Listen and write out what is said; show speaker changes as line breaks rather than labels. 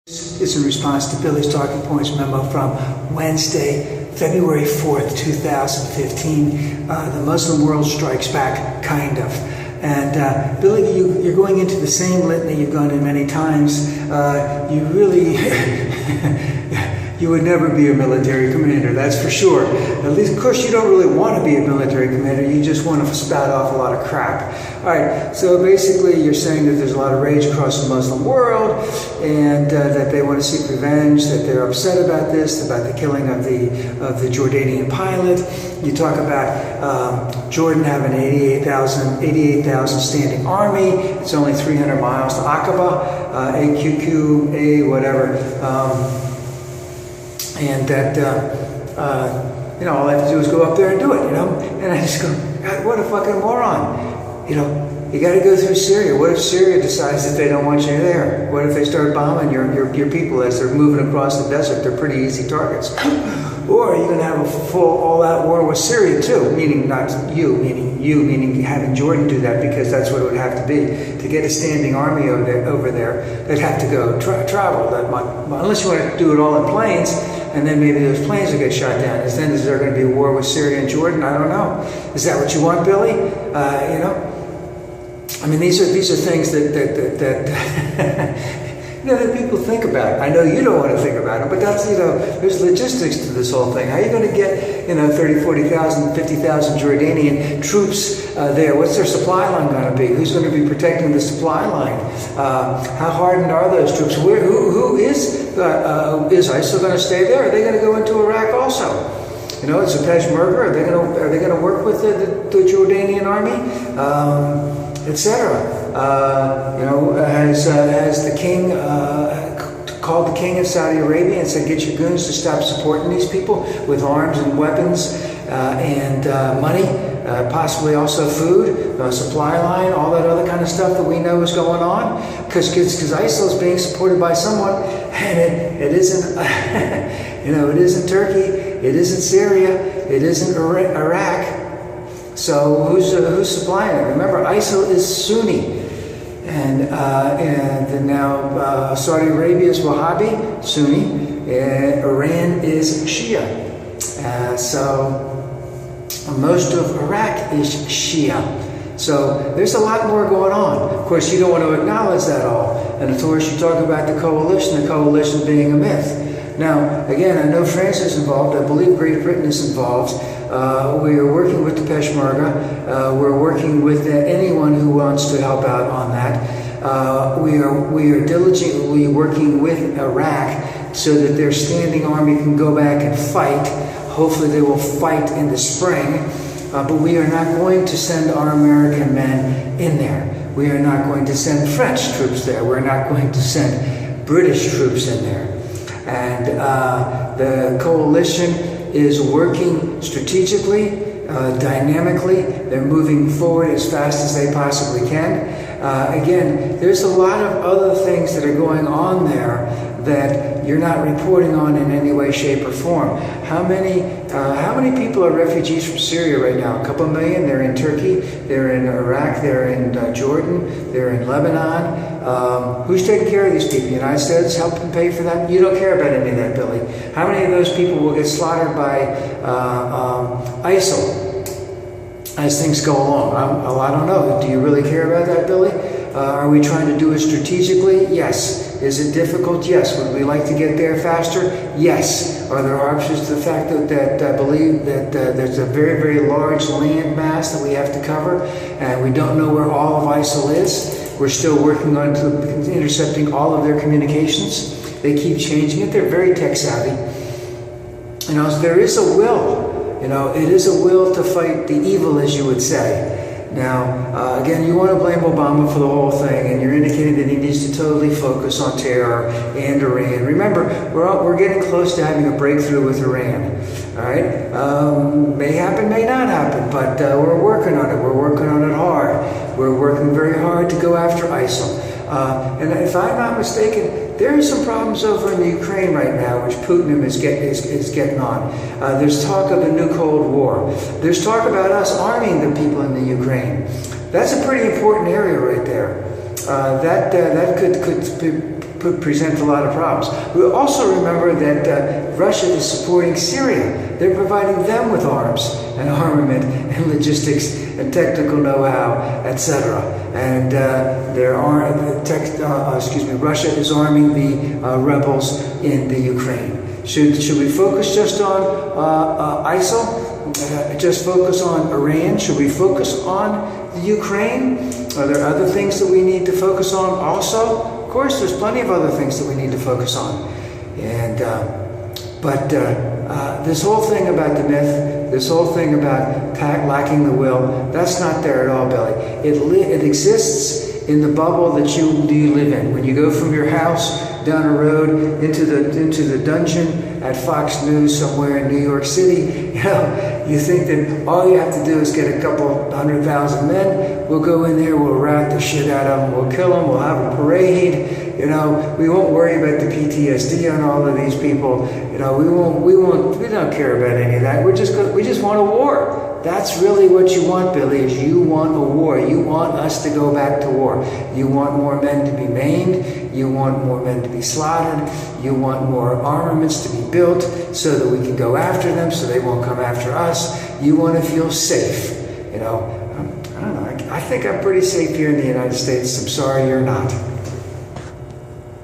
Is in response to Billy's Talking Points memo from Wednesday, February 4th, 2015. The Muslim world strikes back, kind of. And Billy, you're going into the same litany you've gone in many times. You really, you would never be a military commander, that's for sure. At least, of course, you don't really want to be a military commander. You just want to spout off a lot of crap. All right, so basically you're saying that there's a lot of rage across the Muslim world, and that they want to seek revenge, that they're upset about this, about the killing of the Jordanian pilot. You talk about Jordan having an 88,000 standing army. It's only 300 miles to Aqaba, AQQ, whatever. And that, you know, all I have to do is go up there and do it, you know? And I just go, God, what a fucking moron. You know, you got to go through Syria. What if Syria decides that they don't want you there? What if they start bombing your people as they're moving across the desert? They're pretty easy targets. Or you're going to have a full all-out war with Syria too, meaning not you, meaning having Jordan do that, because that's what it would have to be. To get a standing army over there, they'd have to go travel that much. Unless you want to do it all in planes, and then maybe those planes will get shot down. Is there going to be a war with Syria and Jordan? I don't know. Is that what you want, Billy? You know? I mean, these are things that you know, that people think about. I know you don't want to think about it, but that's, you know, there's logistics to this whole thing. How are you going to get, you know, 30, 40,000, 50,000 Jordanian troops there? What's their supply line going to be? Who's going to be protecting the supply line? How hardened are those troops? Who is ISIL going to stay there? Are they going to go into Iraq also? You know, it's a Peshmerga. Are they going to work with the Jordanian army? Etc. You know, has the king called the king of Saudi Arabia and said, get your goons to stop supporting these people with arms and weapons and money, possibly also food, supply line, all that other kind of stuff that we know is going on, because ISIL is being supported by someone, and it isn't, you know, it isn't Turkey, it isn't Syria, it isn't Iraq. So who's supplying it? Remember, ISIL is Sunni, and now Saudi Arabia is Wahhabi, Sunni, and Iran is Shia. So most of Iraq is Shia. So there's a lot more going on. Of course, you don't want to acknowledge that all. And of course, you talk about the coalition being a myth. Now, again, I know France is involved. I believe Great Britain is involved. We are working with the Peshmerga. We're working with anyone who wants to help out on that. We are diligently working with Iraq so that their standing army can go back and fight. Hopefully they will fight in the spring. But we are not going to send our American men in there. We are not going to send French troops there. We're not going to send British troops in there. And the coalition is working strategically, dynamically. They're moving forward as fast as they possibly can. Again, there's a lot of other things that are going on there that you're not reporting on in any way, shape, or form. How many people are refugees from Syria right now? A couple million. They're in Turkey, they're in Iraq, they're in Jordan, they're in Lebanon. Who's taking care of these people? The United States helping pay for that? You don't care about any of that, Billy. How many of those people will get slaughtered by ISIL as things go along? I don't know. Do you really care about that, Billy? Are we trying to do it strategically? Yes. Is it difficult? Yes. Would we like to get there faster? Yes. Are there options to the fact that I believe that there's a very, very large land mass that we have to cover, and we don't know where all of ISIL is? We're still working on intercepting all of their communications. They keep changing it. They're very tech savvy. You know, there is a will. You know, it is a will to fight the evil, as you would say. Now, again, you want to blame Obama for the whole thing, and you're indicating that he needs to totally focus on terror and Iran. Remember, we're getting close to having a breakthrough with Iran. All right, may happen, may not happen, but we're working on it. We're working on it hard. We're working very hard to go after ISIL. And if I'm not mistaken, there are some problems over in the Ukraine right now, which Putin is getting on. There's talk of a new Cold War. There's talk about us arming the people in the Ukraine. That's a pretty important area right there. That could present a lot of problems. We also remember that Russia is supporting Syria. They're providing them with arms and armament and logistics and technical know-how, etc. And Russia is arming the rebels in the Ukraine. Should we focus just on ISIL? Just focus on Iran? Should we focus on the Ukraine? Are there other things that we need to focus on also? Of course, there's plenty of other things that we need to focus on. And this whole thing about the myth, this whole thing about lacking the will, that's not there at all, Billy. It exists in the bubble that you live in. When you go from your house down a road into the dungeon at Fox News somewhere in New York City, you think that all you have to do is get a couple 100,000 men. We'll go in there, we'll rat the shit out of them, we'll kill them, we'll have a parade. We won't worry about the PTSD on all of these people. We don't care about any of that. We just want a war. That's really what you want, Billy, is you want a war. You want us to go back to war. You want more men to be maimed. You want more men to be slaughtered. You want more armaments to be built so that we can go after them so they won't come after us. You want to feel safe. I don't know. I think I'm pretty safe here in the United States. I'm sorry you're not.